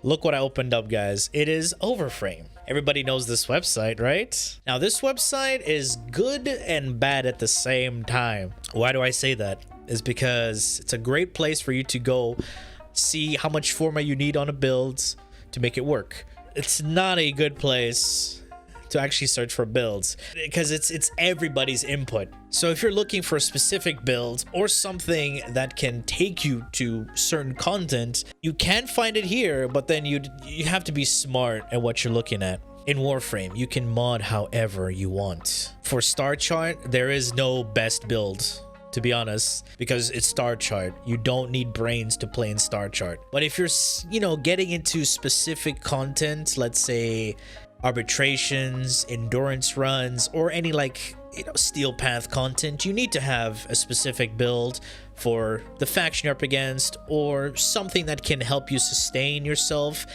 Look what I opened up, guys. It is Overframe. Everybody knows this website, right? Now, this website is good and bad at the same time. Why do I say that? Is because it's a great place for you to go see how much format you need on a build to make it work. It's not a good place to actually search for builds because it's everybody's input. So if you're looking for a specific build or something that can take you to certain content, you can find it here, but then you have to be smart at what you're looking at. In Warframe, you can mod however you want. For star chart, there is no best build, to be honest, because it's star chart. You don't need brains to play in star chart. But if you're, getting into specific content, let's say arbitrations, endurance runs, or any steel path content, you need to have a specific build for the faction you're up against, or something that can help you sustain yourself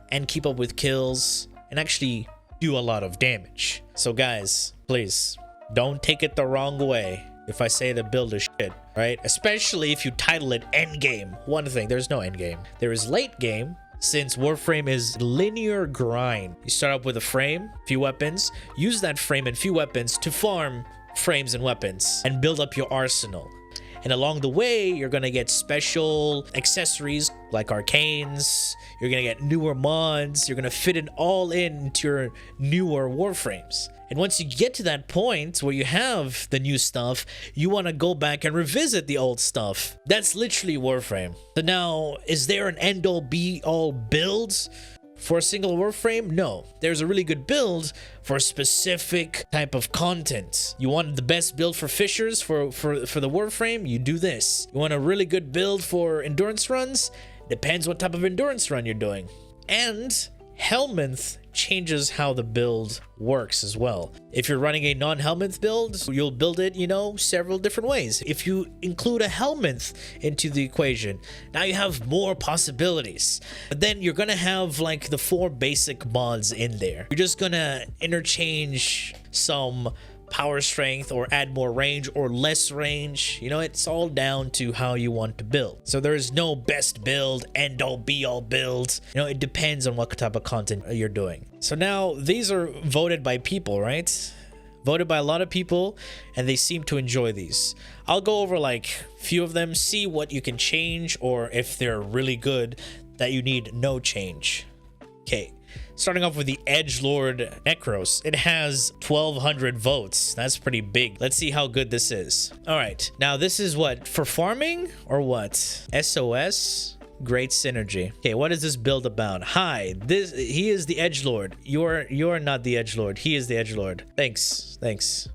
and keep up with kills and actually do a lot of damage. So guys, please don't take it the wrong way if I say the build is shit, right? Especially if you title it endgame. One thing, there's no endgame. There is late game, since Warframe is linear grind. You start up with a frame, few weapons, use that frame and few weapons to farm frames and weapons and build up your arsenal. And along the way, you're gonna get special accessories like arcanes, you're gonna get newer mods, you're gonna fit it all into your newer Warframes. And once you get to that point where you have the new stuff, you want to go back and revisit the old stuff. That's literally Warframe. So now, is there an end-all be-all build for a single Warframe? No. There's a really good build for a specific type of content. You want the best build for fishers for the Warframe? You do this. You want a really good build for endurance runs? Depends what type of endurance run you're doing. And Helminth changes how the build works as well. If you're running a non-Helminth build, you'll build it, several different ways. If you include a Helminth into the equation, now you have more possibilities. But then you're gonna have the 4 basic mods in there. You're just gonna interchange some power strength or add more range or less range. It's all down to how you want to build. So there is no best build, end all be all build. It depends on what type of content you're doing. So now these are voted by people, right? Voted by a lot of people, and they seem to enjoy these. I'll go over few of them, see what you can change, or if they're really good that you need no change. Okay. Starting off with the Edgelord NEKROS. It has 1,200 votes. That's pretty big. Let's see how good this is. All right. Now, this is what? For farming or what? SOS? Great synergy. Okay, what is this build about? Hi, he is the Edgelord. You're not the Edgelord. He is the Edgelord. Thanks.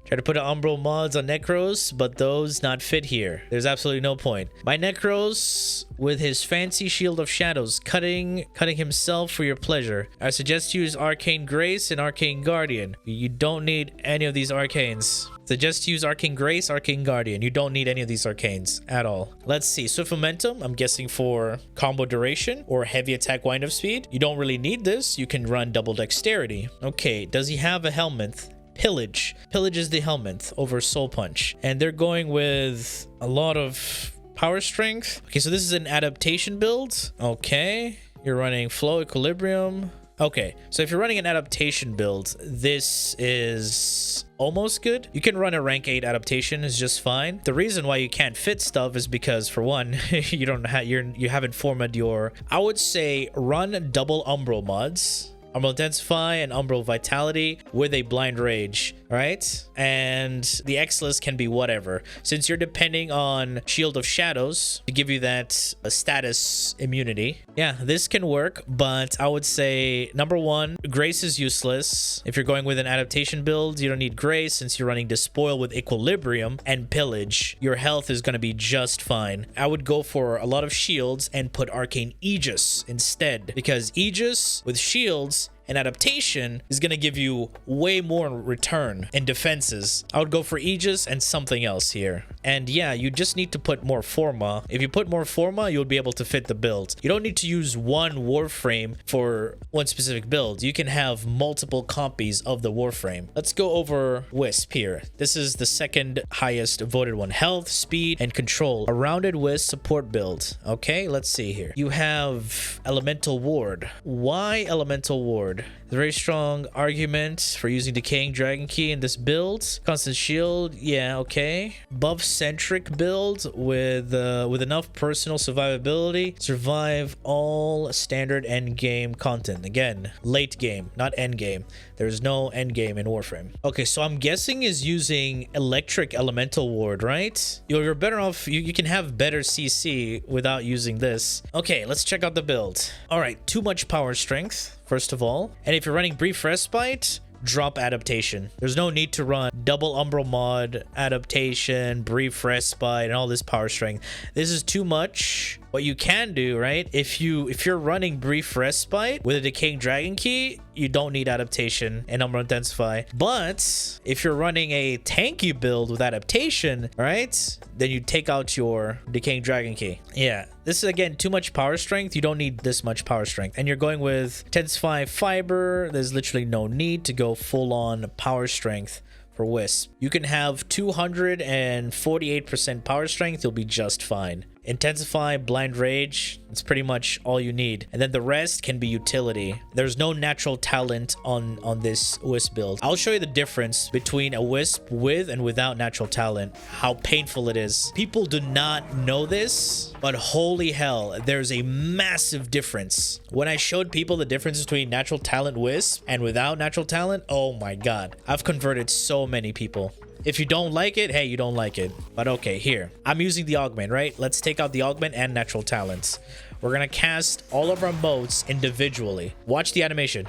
Try to put an Umbral mods on NEKROS, but those not fit here. There's absolutely no point. My NEKROS with his fancy shield of shadows, cutting himself for your pleasure. I suggest you use Arcane Grace and Arcane Guardian. You don't need any of these arcanes. Suggest use Arcane Grace, Arcane Guardian. You don't need any of these arcanes at all. Let's see. Swift Momentum, I'm guessing for combo duration or heavy attack wind-up speed. You don't really need this. You can run double dexterity. Okay, does he have a Helminth? Pillage. Pillage is the Helminth over Soul Punch. And they're going with a lot of power strength. Okay, so this is an adaptation build. Okay, you're running Flow Equilibrium. Okay, so if you're running an adaptation build, this is almost good. You can run a rank 8 adaptation, is just fine. The reason why you can't fit stuff is because, for one, you haven't formatted your. I would say run double Umbral mods. Umbral Intensify and Umbral Vitality with a Blind Rage, right? And the X-list can be whatever. Since you're depending on Shield of Shadows to give you that status immunity. Yeah, this can work, but I would say, number one, Grace is useless. If you're going with an adaptation build, you don't need Grace since you're running Despoil with Equilibrium and Pillage. Your health is going to be just fine. I would go for a lot of shields and put Arcane Aegis instead, because Aegis with shields and adaptation is going to give you way more in return in defenses. I would go for Aegis and something else here. And yeah, you just need to put more forma. If you put more forma, you'll be able to fit the build. You don't need to use one Warframe for one specific build. You can have multiple copies of the Warframe. Let's go over WISP here. This is the second highest voted one. Health, speed, and control. A rounded WISP support build. Okay, let's see here. You have Elemental Ward. Why Elemental Ward? Very strong argument for using Decaying Dragon Key in this build. Constant shield, yeah, okay. Buff-centric build with enough personal survivability. Survive all standard end game content. Again, late game, not end game. There's no end game in Warframe. Okay, so I'm guessing is using Electric Elemental Ward, right? You're better off, you can have better CC without using this. Okay, let's check out the build. All right, too much power strength, first of all. And if you're running Brief Respite, drop adaptation. There's no need to run double umbral mod, adaptation, brief respite, and all this power strength. This is too much. What you can do, right? If you're running brief respite with a decaying dragon key, you don't need adaptation and umbral intensify. But if you're running a tanky build with adaptation, right, then you take out your decaying dragon key. Yeah, this is again too much power strength. You don't need this much power strength. And you're going with intensify fiber. There's literally no need to go full on power strength for WISP. You can have 248% power strength. You'll be just fine. Intensify, blind rage, it's pretty much all you need. And then the rest can be utility. There's no natural talent on this WISP build. I'll show you the difference between a WISP with and without natural talent, how painful it is. People do not know this, but holy hell, there's a massive difference. When I showed people the difference between natural talent WISP and without natural talent, oh my god, I've converted so many people. If you don't like it, hey, you don't like it. But okay, here. I'm using the augment, right? Let's take out the augment and natural talents. We're gonna cast all of our modes individually. Watch the animation.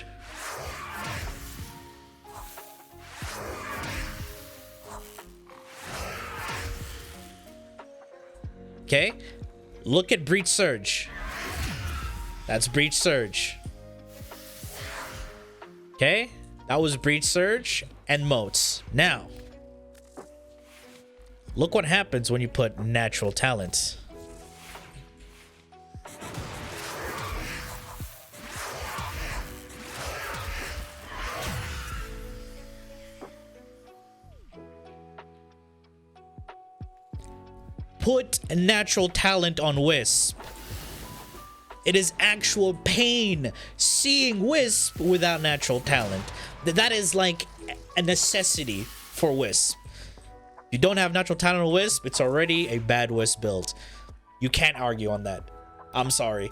Okay. Look at Breach Surge. That's Breach Surge. Okay. That was Breach Surge and modes. Now, look what happens when you put natural talent. Put natural talent on WISP. It is actual pain seeing WISP without natural talent. That is like a necessity for WISP. If you don't have natural talent on WISP, it's already a bad WISP build. You can't argue on that. I'm sorry.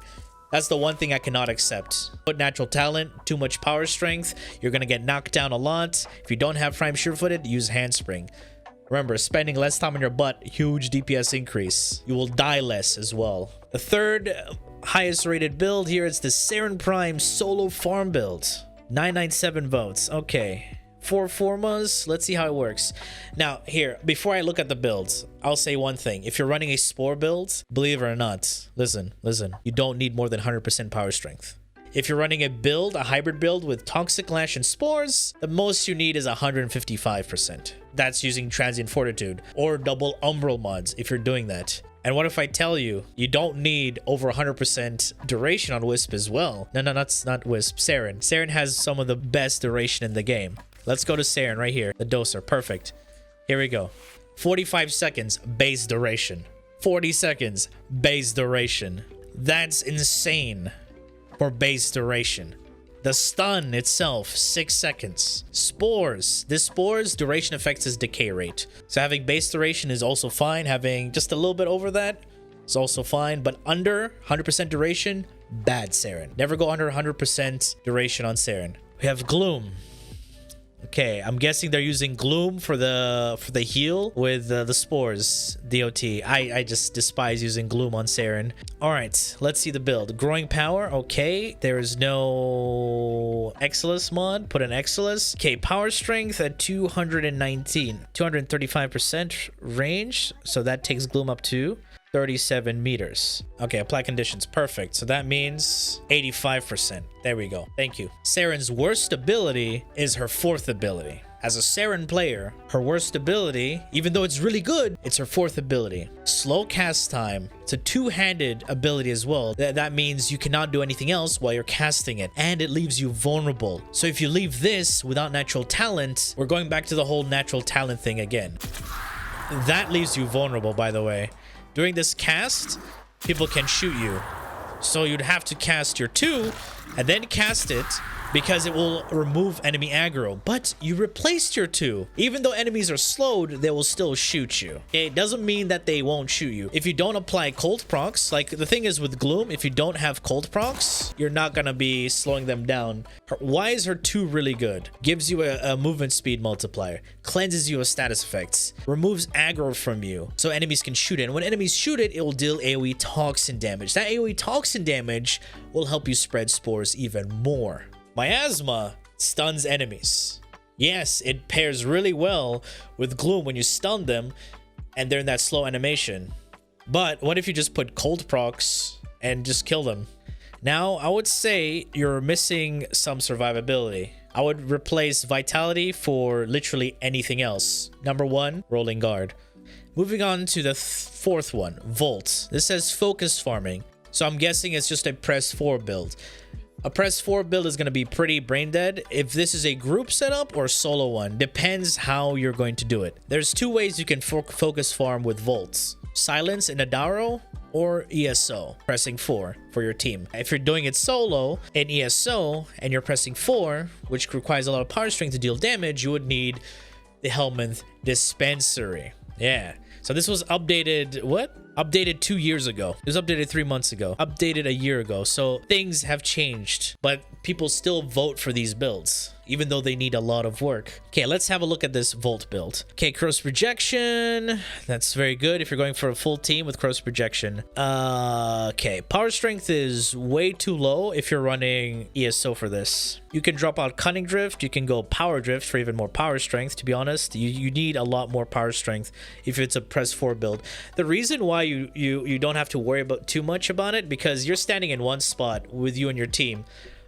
That's the one thing I cannot accept. Put natural talent, too much power strength, you're gonna get knocked down a lot. If you don't have Prime Sure-Footed, use Handspring. Remember, spending less time on your butt, huge DPS increase. You will die less as well. The third highest rated build here is the SARYN Prime solo farm build. 997 votes. Okay. 4 formas. Let's see how it works. Now, here, before I look at the builds, I'll say one thing. If you're running a spore build, believe it or not, listen, you don't need more than 100% power strength. If you're running a build, a hybrid build with Toxic Lash and Spores, the most you need is 155%. That's using Transient Fortitude or double Umbral mods if you're doing that. And what if I tell you, you don't need over 100% duration on WISP as well? No, that's not WISP, SARYN. SARYN has some of the best duration in the game. Let's go to SARYN right here, the doser, perfect. Here we go. 45 seconds, base duration. 40 seconds, base duration. That's insane for base duration. The stun itself, 6 seconds. Spores. This spores duration affects his decay rate. So having base duration is also fine. Having just a little bit over that is also fine. But under 100% duration, bad SARYN. Never go under 100% duration on SARYN. We have Gloom. Okay, I'm guessing they're using Gloom for the heal with the spores DOT. I just despise using Gloom on SARYN. All right, let's see the build. Growing power, okay. There is no Exilus mod. Put an Exilus. Okay, power strength at 219, 235% range. So that takes Gloom up to 37 meters. Okay, apply conditions. Perfect. So that means 85%. There we go. Thank you. SARYN's worst ability is her 4th ability. As a SARYN player, her worst ability, even though it's really good, it's her 4th ability. Slow cast time. It's a 2-handed ability as well. That means you cannot do anything else while you're casting it, and it leaves you vulnerable. So if you leave this without natural talent, we're going back to the whole natural talent thing again. That leaves you vulnerable, by the way. During this cast, people can shoot you. So you'd have to cast your 2 and then cast it, because it will remove enemy aggro. But you replaced your 2. Even though enemies are slowed, they will still shoot you. It doesn't mean that they won't shoot you. If you don't apply cold procs, like the thing is with Gloom, if you don't have cold procs, you're not gonna be slowing them down. Why is her 2 really good? Gives you a movement speed multiplier, cleanses you of status effects, removes aggro from you so enemies can shoot it. And when enemies shoot it, it will deal AoE toxin damage. That AoE toxin damage will help you spread spores even more. Miasma stuns enemies. Yes, it pairs really well with Gloom when you stun them and they're in that slow animation. But what if you just put cold procs and just kill them? Now, I would say you're missing some survivability. I would replace Vitality for literally anything else. Number 1, Rolling Guard. Moving on to the 4th one, Volt. This says Focus Farming. So I'm guessing it's just a press 4 build. A press 4 build is going to be pretty brain dead. If this is a group setup or solo one, depends how you're going to do it. There's 2 ways you can focus farm with Volts. Silence in Adaro or ESO, pressing 4 for your team. If you're doing it solo in ESO and you're pressing 4, which requires a lot of power strength to deal damage, you would need the Helminth Dispensary. Yeah. So this was updated, what? Updated 2 years ago. It was updated 3 months ago. Updated a year ago. So things have changed, but people still vote for these builds, even though they need a lot of work. Okay, let's have a look at this Volt build. Okay, Cross Rejection. That's very good if you're going for a full team with Cross Rejection. Okay, Power Strength is way too low if you're running ESO for this. You can drop out Cunning Drift. You can go Power Drift for even more power strength, to be honest. You need a lot more power strength if it's a press 4 build. The reason why you don't have to worry about too much about it, because you're standing in one spot with you and your team.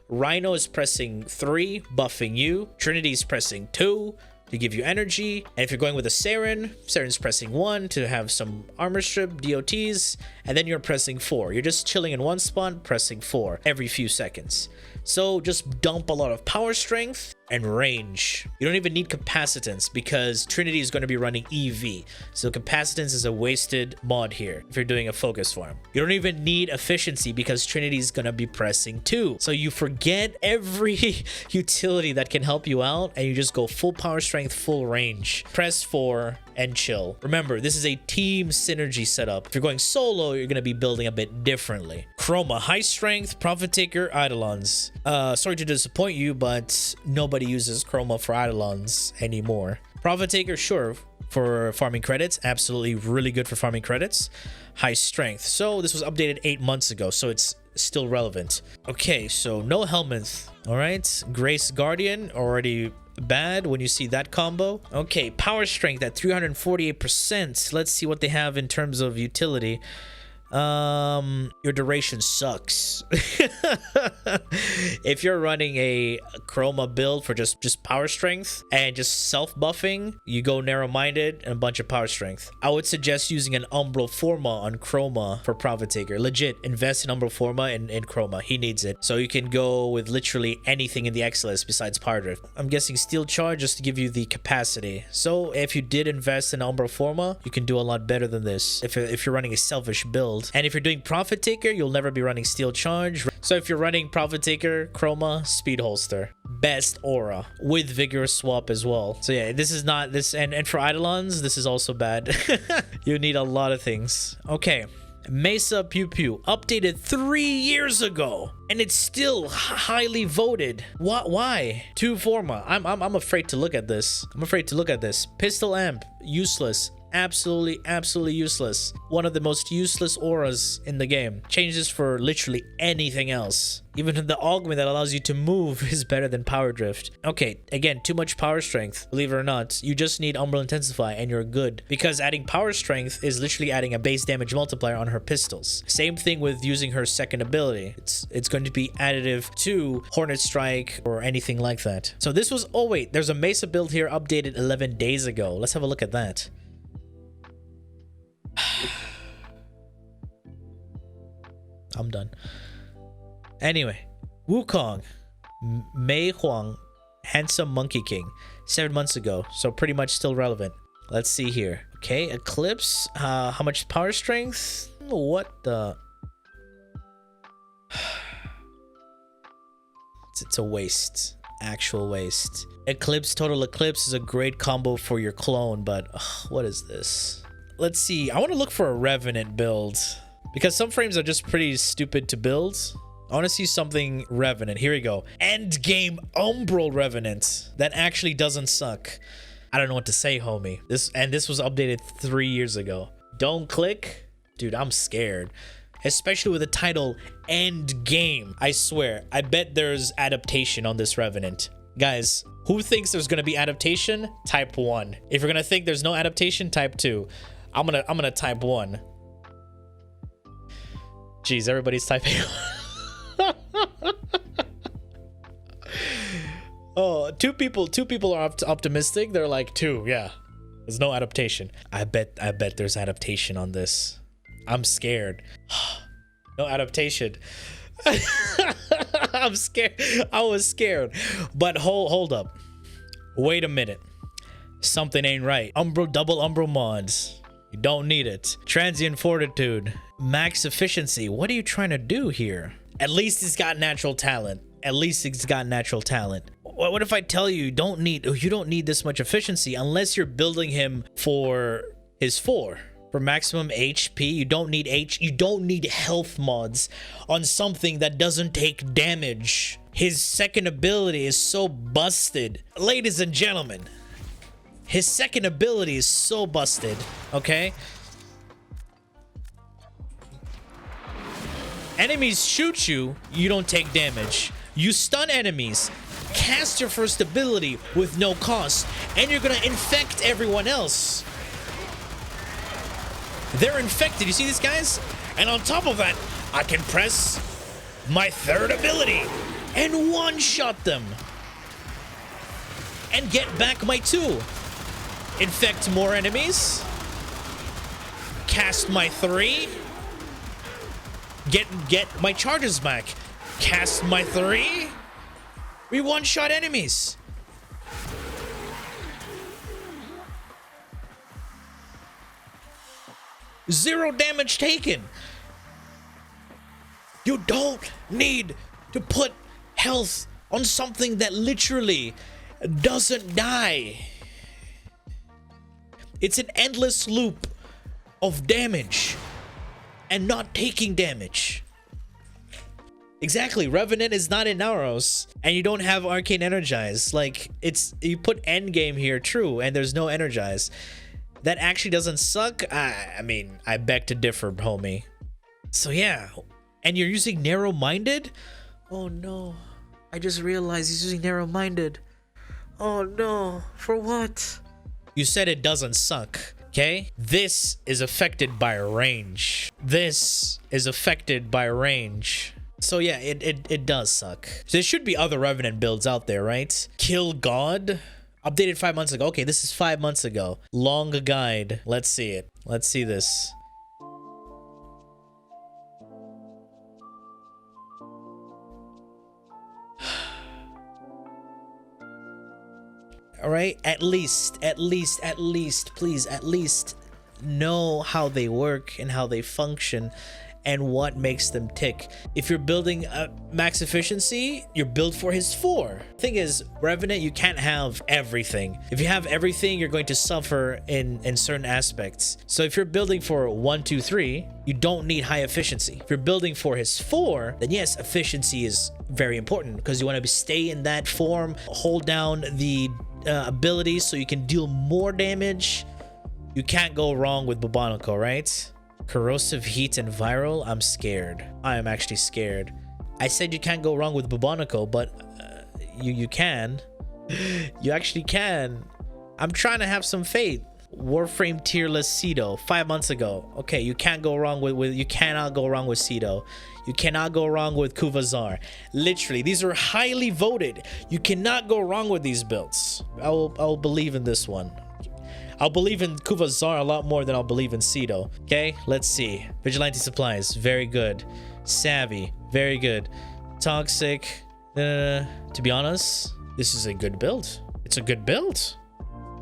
Rhino is pressing 3, buffing you. Trinity is pressing 2 to give you energy. And if you're going with a SARYN's pressing 1 to have some armor strip, DOTs, and then you're pressing 4. You're just chilling in one spot, pressing 4 every few seconds. So just dump a lot of power strength and range. You don't even need capacitance because Trinity is going to be running EV. So capacitance is a wasted mod here if you're doing a focus farm. You don't even need efficiency because Trinity is going to be pressing 2. So you forget every utility that can help you out and you just go full power strength, full range. Press 4 and chill. Remember, this is a team synergy setup. If you're going solo, you're going to be building a bit differently. CHROMA, high strength, Prophet Taker, Eidolons. Sorry to disappoint you, but nobody uses CHROMA for Eidolons anymore. Prophet Taker, sure, for farming credits. Absolutely really good for farming credits. High strength. So this was updated 8 months ago, so it's still relevant. Okay, so no Helminth. All right, Grace Guardian, already bad when you see that combo. Okay, power strength at 348%. Let's see what they have in terms of utility. Your duration sucks. If you're running a CHROMA build for just power strength and just self-buffing, you go narrow-minded and a bunch of power strength. I would suggest using an Umbral Forma on CHROMA for Prophet Taker. Legit, invest in Umbral Forma in CHROMA. He needs it. So you can go with literally anything in the X-List besides Power Drift. I'm guessing Steel Charge just to give you the capacity. So if you did invest in Umbral Forma, you can do a lot better than this if you're running a selfish build. And if you're doing Prophet Taker, you'll never be running Steel Charge. So if you're running Prophet Taker, CHROMA, Speed Holster. Best aura with Vigorous Swap as well. So yeah, this is not this, and for Eidolons, this is also bad. You need a lot of things. Okay. MESA Pew Pew updated 3 years ago and it's still highly voted. Why? 2 Forma. I'm afraid to look at this. I'm afraid to look at this. Pistol Amp, useless. Absolutely useless. One of the most useless auras in the game. Changes for literally anything else. Even the augment that allows you to move is better than power drift. Okay, again, too much power strength. Believe it or not, you just need Umbral Intensify and you're good. Because adding power strength is literally adding a base damage multiplier on her pistols. Same thing with using her second ability. It's going to be additive to Hornet Strike or anything like that. So this was, oh wait, there's a MESA build here updated 11 days ago. Let's have a look at that. I'm done. Anyway, Wukong, Mei Huang, Handsome Monkey King, 7 months ago, so pretty much still relevant. Let's see here. Okay, Eclipse, how much power strength? What the? It's a waste. Actual waste. Eclipse, Total Eclipse is a great combo for your clone, but what is this? Let's see. I want to look for a Revenant build because some frames are just pretty stupid to build. I want to see something Revenant. Here we go. End game Umbral Revenant. That actually doesn't suck. I don't know what to say, homie. This was updated 3 years ago. Don't click. Dude, I'm scared. Especially with the title End Game. I swear, I bet there's adaptation on this Revenant. Guys, who thinks there's gonna be adaptation? Type 1. If you're gonna think there's no adaptation, type 2. I'm gonna type 1. Jeez, everybody's typing. Oh, two people are optimistic. They're like 2. Yeah, there's no adaptation. I bet there's adaptation on this. I'm scared. No adaptation. I'm scared. I was scared. But hold up. Wait a minute. Something ain't right. Double Umbral mods. You don't need it. Transient Fortitude. Max efficiency. What are you trying to do here? At least he's got natural talent. At least he's got natural talent. What if I tell you you don't need this much efficiency unless you're building him for his 4? For maximum HP, you don't need health mods on something that doesn't take damage. His second ability is so busted. Ladies and gentlemen, his second ability is so busted, okay? Enemies shoot you, you don't take damage. You stun enemies, cast your first ability with no cost, and you're gonna infect everyone else. They're infected, you see these guys? And on top of that, I can press my third ability and one-shot them. And get back my 2. Infect more enemies. Cast my 3. Get my charges back. Cast my 3. We one-shot enemies. Zero damage taken. You don't need to put health on something that literally doesn't die. It's an endless loop of damage and not taking damage. Exactly, Revenant is not in NEKROS, and you don't have Arcane Energize. Like, you put Endgame here, true, and there's no Energize. That actually doesn't suck. I mean, I beg to differ, homie. So yeah, and you're using narrow-minded? Oh no, I just realized he's using narrow-minded. Oh no, for what? You said it doesn't suck, okay? This is affected by range. This is affected by range. So yeah, it does suck. So there should be other Revenant builds out there, right? Kill God? Updated 5 months ago. Okay, this is 5 months ago. Long guide. Let's see it. Let's see this. All right, at least, please, at least know how they work and how they function and what makes them tick. If you're building a max efficiency, you're built for his 4. Thing is, Revenant, you can't have everything. If you have everything, you're going to suffer in certain aspects. So if you're building for 1, 2, 3, you don't need high efficiency. If you're building for his 4, then yes, efficiency is very important because you want to stay in that form, hold down the abilities so you can deal more damage. You can't go wrong with Bubonico, right? Corrosive heat and viral. I'm scared. I am actually scared. I said you can't go wrong with Bubonico, but you can. You actually can. I'm trying to have some faith. Warframe tierless CEDO 5 months ago. Okay, you can't go wrong with you cannot go wrong with CEDO. You cannot go wrong with Kuva ZARR. Literally, these are highly voted. You cannot go wrong with these builds. I'll believe in this one. I'll believe in Kuva ZARR a lot more than I'll believe in CEDO. Okay, let's see. Vigilante supplies, very good. Savvy, very good. Toxic. To be honest, this is a good build. It's a good build.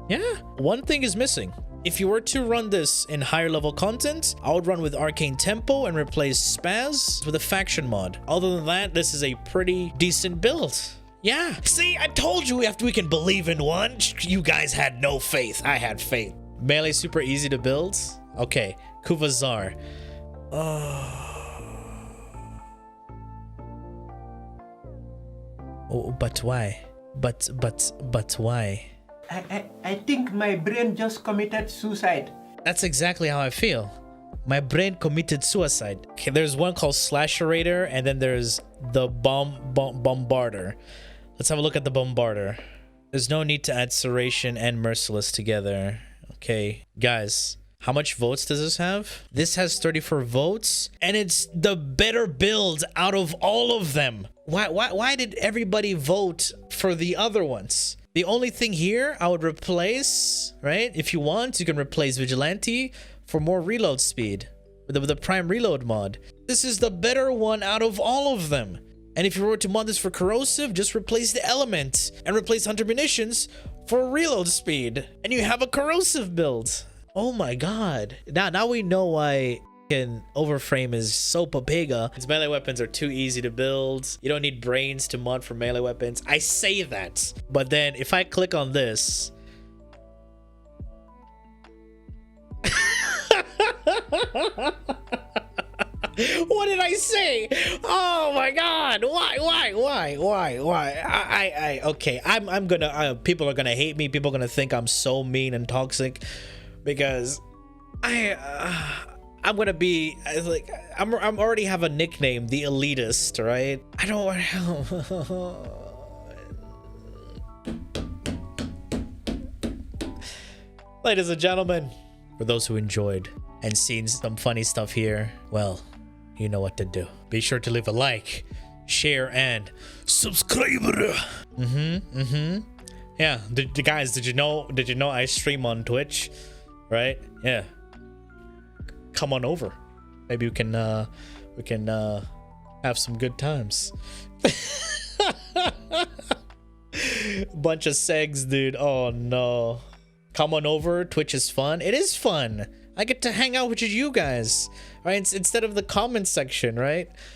Yeah, one thing is missing. If you were to run this in higher level content, I would run with Arcane Tempo and replace Spaz with a faction mod. Other than that, this is a pretty decent build. Yeah. See, I told you we can believe in one. You guys had no faith. I had faith. Melee super easy to build. Okay, Kuva ZARR. Oh, but why? But why? I think my brain just committed suicide. That's exactly how I feel. My brain committed suicide. Okay, there's one called Slasherator, and then there's the Bombarder. Let's have a look at the Bombarder. There's no need to add Serration and Merciless together. Okay, guys, how much votes does this have? This has 34 votes, and it's the better build out of all of them. Why did everybody vote for the other ones? The only thing here I would replace, right? If you want, you can replace Vigilante for more reload speed with the Prime Reload mod. This is the better one out of all of them. And if you were to mod this for Corrosive, just replace the Element and replace Hunter Munitions for reload speed. And you have a Corrosive build. Oh my god. Now we know why Overframe is so papega. Its melee weapons are too easy to build. You don't need brains to mod for melee weapons. I say that, but then if I click on this, what did I say? Oh my god, why okay, I'm gonna people are gonna hate me. People are gonna think I'm so mean and toxic because I'm gonna be like, I'm already have a nickname, the elitist, right? I don't want to. Ladies and gentlemen, for those who enjoyed and seen some funny stuff here, well, you know what to do. Be sure to leave a like, share, and subscribe. Yeah, guys, did you know I stream on Twitch, right? Yeah. Come on over. Maybe we can have some good times. Bunch of segs, dude. Oh no. Come on over. Twitch is fun. It is fun. I get to hang out with you guys, right? Instead of the comment section, right?